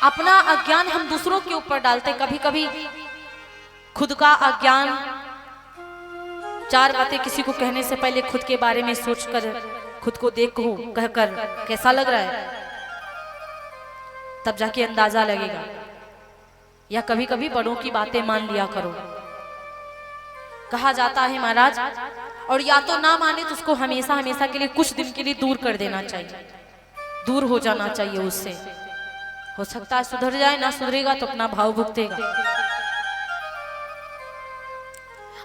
अपना अज्ञान हम दूसरों के ऊपर डालते, कभी कभी खुद का अज्ञान, चार बातें किसी को कहने से पहले खुद के बारे में सोचकर खुद को देखो, कहकर कैसा लग रहा है, तब जाके अंदाजा लगेगा। या कभी कभी बड़ों की बातें मान लिया करो। कहा जाता है महाराज, और या तो ना माने तो उसको हमेशा हमेशा के लिए कुछ दिन के लिए दूर कर देना चाहिए, दूर हो जाना चाहिए उससे। हो सकता है सुधर जाए, ना सुधरेगा तो अपना भाव भुगतेगा।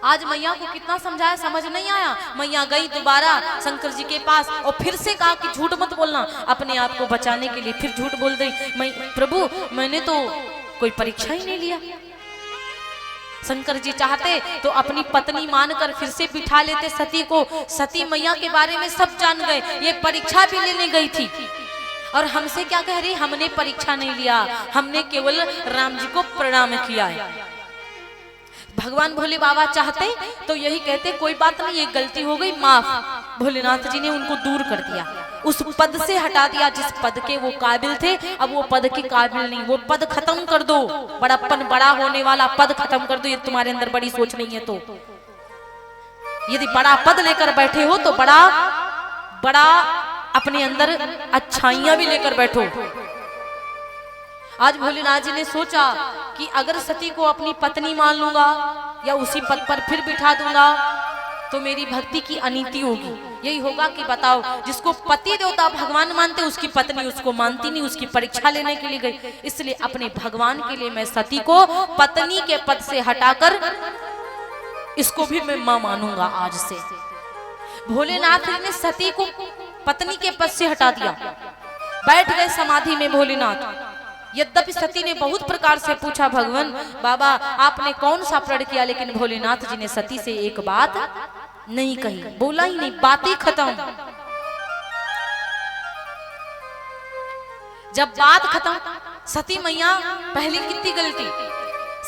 आज मैया को कितना समझाया, समझ नहीं आया। मैया गई दोबारा शंकर जी के पास और फिर से कहा कि झूठ मत बोलना, अपने आप को बचाने के लिए फिर झूठ बोल दी। मैं प्रभु, मैंने तो कोई परीक्षा ही नहीं लिया। शंकर जी चाहते तो अपनी पत्नी मानकर फिर से बिठा लेते सती को। सती मैया के बारे में सब जान गए, ये परीक्षा भी लेने गई थी। और हमसे क्या कह रही, हमने परीक्षा नहीं लिया, हमने केवल राम जी को प्रणाम किया है। भगवान भोले बाबा चाहते तो यही कहते, कोई बात नहीं, ये गलती हो गई, माफ। भोलेनाथ जी ने उनको दूर कर दिया, उस पद से हटा दिया जिस पद के वो काबिल थे। अब वो पद के काबिल नहीं, वो पद खत्म कर दो। बड़प्पन, बड़ा होने वाला पद खत्म कर दो। ये तुम्हारे अंदर बड़ी सोच नहीं है तो यदि बड़ा पद लेकर बैठे हो तो बड़ा बड़ा अपने अंदर अच्छाइयां भी लेकर बैठो। आज भोलेनाथ जी ने सोचा कि अगर सती को अपनी पत्नी मान लूंगा या उसी पद पर फिर बिठा दूंगा तो मेरी भक्ति की अनीति होगी। यही होगा कि बताओ, जिसको पति देवता भगवान मानते उसकी पत्नी उसको मानती नहीं, उसकी परीक्षा लेने के लिए गई। इसलिए अपने भगवान के लिए मैं सती को पत्नी के पद से हटाकर इसको भी मैं मां मानूंगा आज से। भोलेनाथ ने सती को पत्नी के पद से हटा दिया, बैठ गए समाधि में भोलेनाथ। यद्यपि सती ने बहुत प्रकार से पूछा, भगवान बाबा आपने कौन सा प्रण किया, लेकिन भोलेनाथ जी ने सती से एक बात नहीं कही, बोला ही नहीं, बात ही खत्म। जब बात खत्म, सती मैया पहले कितनी गलती,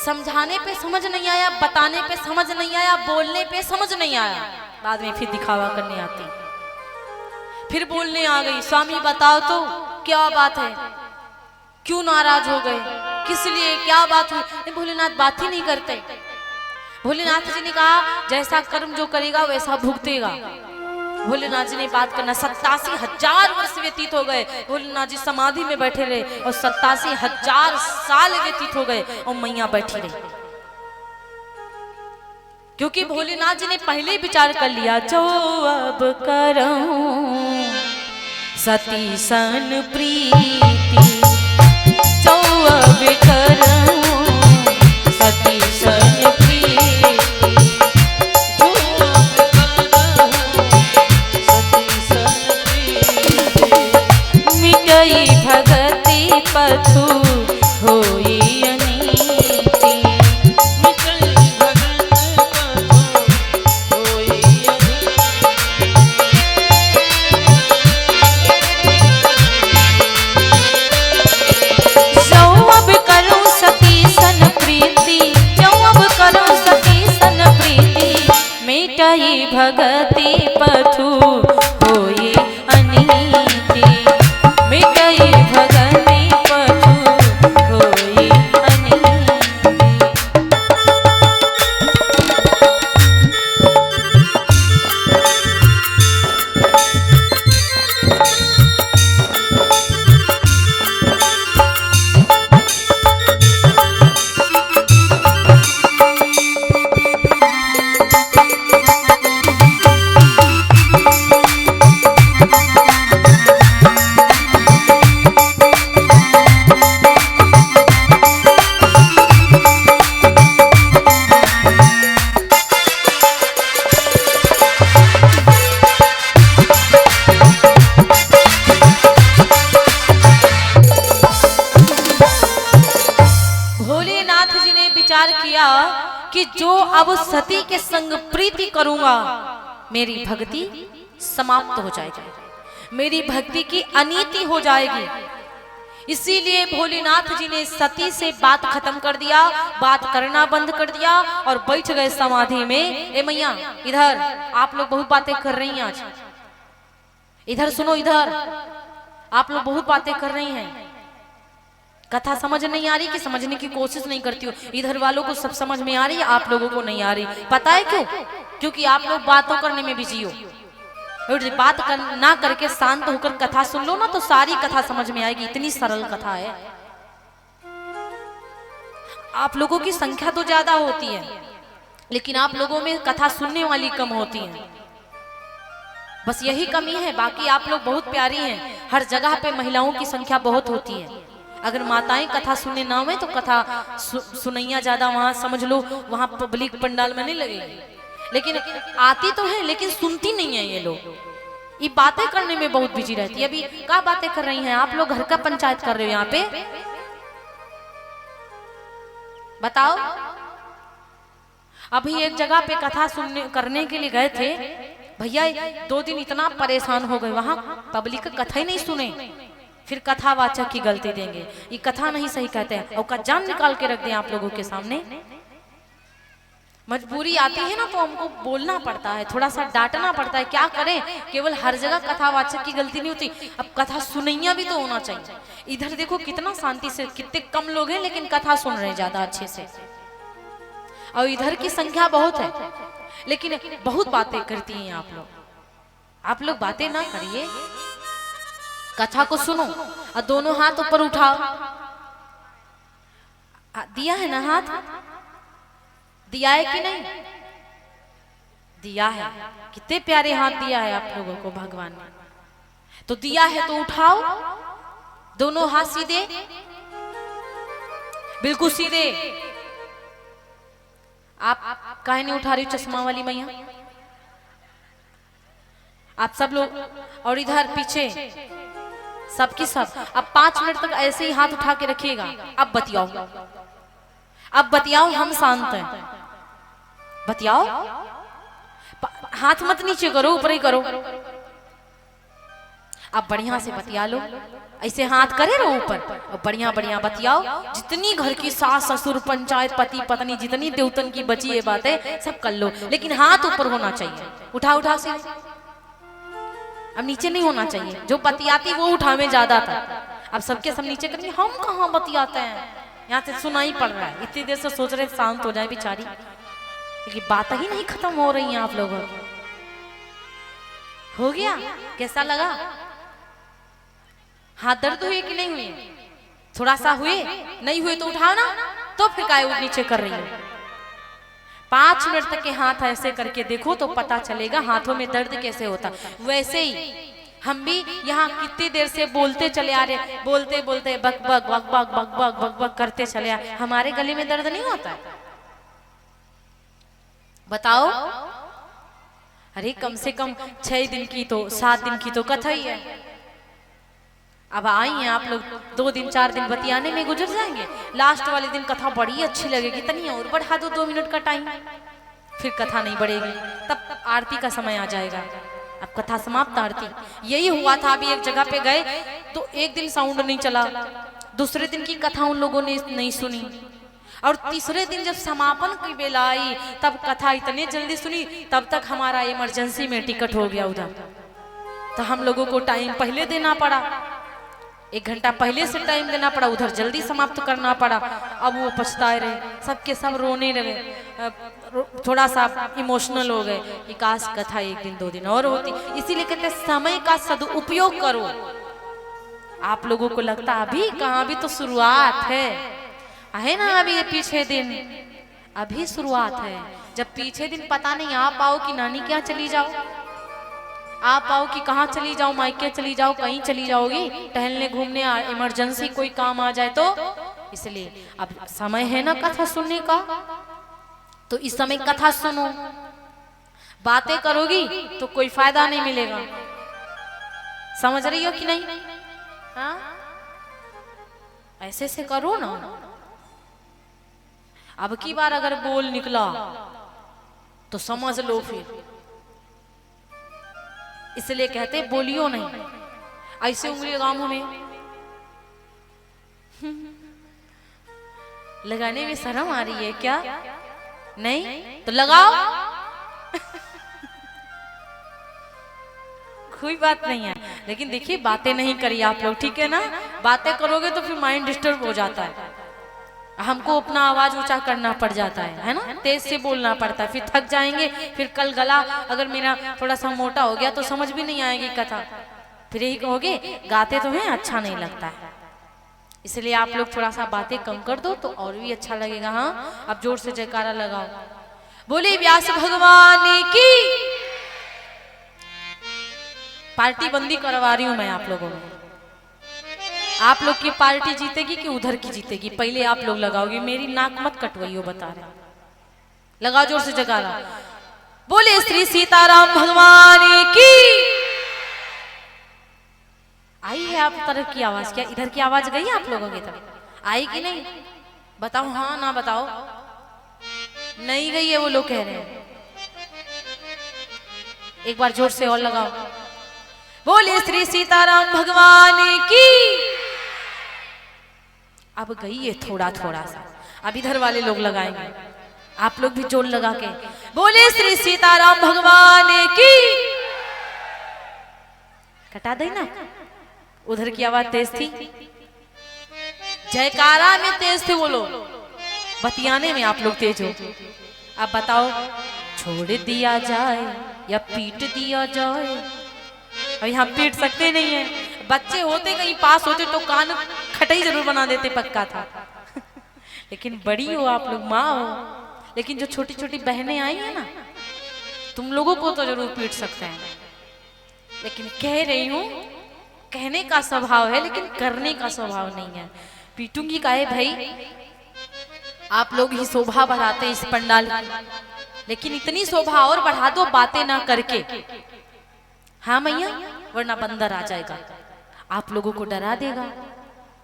समझाने पे समझ नहीं आया, बताने पे समझ नहीं आया, बोलने पे समझ नहीं आया, बाद में फिर दिखावा करने आती, फिर बोलने आ गई, स्वामी बताओ तो क्या बात है, क्यों नाराज हो गए, किस लिए, क्या बात हुई। भोलेनाथ बात ही नहीं करते। भोलेनाथ जी ने कहा जैसा कर्म जो करेगा वैसा भुगतेगा। भोलेनाथ जी ने बात करना, 87,000 वर्ष व्यतीत हो गए। भोलेनाथ जी समाधि में बैठे रहे और 87,000 साल व्यतीत हो गए और मैया बैठी रही, क्योंकि भोलेनाथ जी ने पहले ही विचार कर लिया, जो अब करूं सती सन प्रीति, जो अब करूं सती सन प्रीति, जो अब करूं सती सन प्रीति, मिटई भगति पथु होई अनीति, मिटई भगति पथु होई अनीति। मिटई भगति पथु होई अनीति, मिटई भगति पथु होई अनीति। किया कि जो अब सती के संग प्रीति करूंगा मेरी भक्ति समाप्त हो जाएगी, मेरी भक्ति की अनीति हो जाएगी। इसीलिए भोलेनाथ जी ने सती से बात खत्म कर दिया, बात करना बंद कर दिया और बैठ गए समाधि में। ए मैया इधर, आप लोग बहुत बातें कर रही हैं आज, इधर सुनो, इधर आप लोग बहुत बातें कर रही हैं। कथा समझ नहीं आ रही कि समझने की कोशिश नहीं करती हो। इधर वालों को सब समझ में आ रही है, आप लोगों को नहीं आ रही। पता है क्यों? क्योंकि आप लोग बातों करने में बिजी हो। और बात ना करके शांत होकर कथा सुन लो ना, तो सारी कथा समझ में आएगी। इतनी सरल कथा है। आप लोगों की संख्या तो ज्यादा होती है, लेकिन आप लोगों में कथा सुनने वाली कम होती है। बस यही कमी है, बाकी आप लोग बहुत प्यारी हैं। हर जगह पे महिलाओं की संख्या बहुत होती है। अगर माताएं कथा सुनने ना हुए तो कथा सुनैया ज्यादा, वहां समझ लो वहां पब्लिक पंडाल में नहीं लगेगी। लेकिन आती तो है, लेकिन सुनती नहीं है ये लोग। ये बातें करने में बहुत बिजी रहती है। अभी क्या बातें कर रही हैं आप लोग? घर का पंचायत कर रहे हो यहाँ पे? बताओ। अभी एक जगह पे कथा सुनने करने के लिए गए थे भैया, 2 दिन इतना परेशान हो गए, वहां पब्लिक का कथा ही नहीं सुने। फिर कथावाचक की गलती देंगे, ये कथा नहीं सही कहते हैं, और का जान निकाल के रख दें आप लोगों के सामने। मजबूरी आती है ना, तो हमको बोलना पड़ता है, थोड़ा सा डांटना पड़ता है। क्या करें, केवल हर जगह कथावाचक की गलती नहीं होती, अब कथा सुनैया भी तो होना चाहिए। इधर देखो कितना शांति से, कितने कम लोग हैं लेकिन कथा सुन रहे हैं ज्यादा अच्छे से। और इधर की संख्या बहुत है, लेकिन बहुत बातें करती हैं आप लोग। आप लोग बातें ना करिए, कथा को सुनो और दोनों हाथ ऊपर उठाओ। दिया है ना हाथ? दिया है कि नहीं? दिया है। कितने प्यारे हाथ दिया है आप लोगों को भगवान ने। तो दिया है तो उठाओ, दोनों हाथ सीधे, बिल्कुल सीधे। आप काहे नहीं उठा रही हो चश्मा वाली मैया? आप सब लोग, और इधर पीछे सबकी सब, अब 5 मिनट तक ऐसे ही हाथ उठा के रखिएगा। अब बतियाओ, अब बतियाओ, हम शांत हैं। बतियाओ, हाथ मत नीचे करो, ऊपर ही करो। अब बढ़िया से बतिया लो, ऐसे हाथ करे रहो ऊपर, और बढ़िया बढ़िया बतियाओ। जितनी घर की सास ससुर पंचायत पति पत्नी जितनी देवतन की बची है बातें सब कर लो, लेकिन हाथ ऊपर होना चाहिए। उठा उठा से, अब नीचे नहीं होना चाहिए। जो बतियाती वो उठावे ज्यादा था, अब सबके सब नीचे करेंगे। हम कहाँ बतियाते हैं, यहाँ से सुनाई पड़ रहा है। इतनी देर से सोच रहे शांत हो जाए बेचारी, लेकिन बात ही नहीं खत्म हो रही है आप लोगों की। हो गया? कैसा लगा? हाथ दर्द हुए कि नहीं हुए? थोड़ा सा हुए? नहीं हुए तो उठाओ ना, तो फिर काय नीचे कर रही हो। 5 मिनट तक के हाथ ऐसे करके देखो तो पता चलेगा हाथों में दर्द कैसे होता। वैसे ही हम भी यहाँ कितनी देर से बोलते चले आ रहे, बोलते बोलते बक बक बक बक बक बक बक बक करते चले आ, हमारे गले में दर्द नहीं होता? बताओ। अरे कम से कम 6 दिन की तो 7 दिन की तो कथा ही है। अब आई हैं आप लोग, 2 दिन 4 दिन बतियाने में गुजर जाएंगे। लास्ट वाले दिन कथा बड़ी अच्छी लगेगी, तनी और बढ़ा दो 2 मिनट का टाइम, फिर कथा नहीं बढ़ेगी। तब आरती का समय आ जाएगा, अब कथा समाप्त, आरती। यही हुआ था। अभी एक जगह पे गए तो एक दिन साउंड नहीं चला, दूसरे दिन की कथा उन लोगों ने नहीं सुनी, और तीसरे दिन जब समापन की बेला आई तब कथा इतने जल्दी सुनी, तब तक हमारा इमरजेंसी में टिकट हो गया उधर। तो हम लोगों को टाइम पहले देना पड़ा, 1 घंटा पहले से टाइम देना पड़ा, उधर जल्दी समाप्त करना पड़ा। अब वो पछताए रहे, सबके सब रोने लगे, थोड़ा सा इमोशनल हो गए कि काश कथा 1 दिन 2 दिन और होती। इसीलिए कहते समय का सदुपयोग करो। आप लोगों को लगता अभी कहाँ, अभी तो शुरुआत है ना, अभी ये पीछे दिन, अभी शुरुआत है। जब पीछे दिन पता नहीं आ पाओ कि नानी क्या चली जाओ, आप आओ कि कहाँ चली जाओ, मायके चली जाओ, कहीं चली जाओगी टहलने घूमने, इमरजेंसी कोई काम आ जाए तो। इसलिए अब समय है ना कथा सुनने का, तो इस समय कथा सुनो। बातें करोगी तो कोई फायदा नहीं मिलेगा। समझ रही हो कि नहीं? हाँ, ऐसे से करो ना। अब की बार अगर बोल निकला तो समझ लो फिर। इसलिए कहते बोलियो नहीं, ऐसे उंगली लगाओ में, लगाने में शर्म आ रही है क्या? नहीं तो लगाओ। कोई बात नहीं है, लेकिन देखिए बातें नहीं करिए आप लोग, ठीक है ना। बातें करोगे तो फिर माइंड डिस्टर्ब हो जाता है, हमको अपना आवाज ऊंचा करना पड़ जाता है ना, तेज से बोलना पड़ता है, फिर थक जाएंगे, फिर कल गला अगर मेरा थोड़ा सा मोटा हो गया तो समझ भी नहीं आएगी कथा, फिर यही कहोगे गाते तो हैं अच्छा नहीं लगता है। इसलिए आप लोग थोड़ा सा बातें कम कर दो तो और भी अच्छा लगेगा। हाँ, अब जोर से जयकारा लगाओ, बोले व्यास भगवान की। पार्टी बंदी करवा रही हूं मैं आप लोगों में, आप लोग की पार्टी जीतेगी कि उधर की जीतेगी, पहले आप लोग लगाओगे, मेरी नाक मत कटवाइयो, बता रहे। लगाओ जोर से जयकारा, बोले श्री सीताराम भगवान की। आई है आप तरफ की आवाज, क्या इधर की आवाज गई आप लोगों की तरफ, आई कि नहीं बताओ, हाँ ना बताओ, नहीं गई है वो लोग कह रहे हैं। एक बार जोर से और लगाओ, बोले श्री सीताराम भगवान की। अब गई है थोड़ा थोड़ा सा, अब इधर वाले लोग लगाएंगे, आप लोग भी जोर लगा के बोले श्री सीताराम भगवान की। कटा दे ना, उधर की आवाज तेज थी, जयकारा में तेज थे वो लोग, बतियाने में आप लोग तेज हो। अब बताओ छोड़ दिया जाए या पीट दिया जाए, अब यहाँ पीट सकते नहीं है, बच्चे होते कहीं पास होते तो कान खटाई जरूर बना देते, पक्का था। लेकिन बड़ी हो आप लोग, माँ हो, लेकिन जो छोटी छोटी बहनें आई है ना, तुम लोगों को तो जरूर पीट सकते हैं, लेकिन कह रही हूं कहने का स्वभाव है लेकिन करने का स्वभाव नहीं है। पीटूंगी काहे भाई, आप लोग ही शोभा बढ़ाते इस पंडाल की, लेकिन इतनी शोभा और बढ़ा दो बातें ना करके। हाँ मैया, वरना बंदर आ जाएगा, आप लोगों को डरा देगा,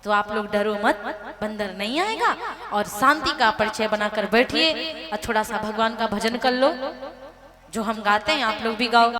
तो आप लोग डरो मत, बंदर नहीं आएगा। और शांति का परिचय बनाकर बैठिए और थोड़ा सा भगवान का भजन कर लो, जो हम गाते हैं आप लोग भी गाओ।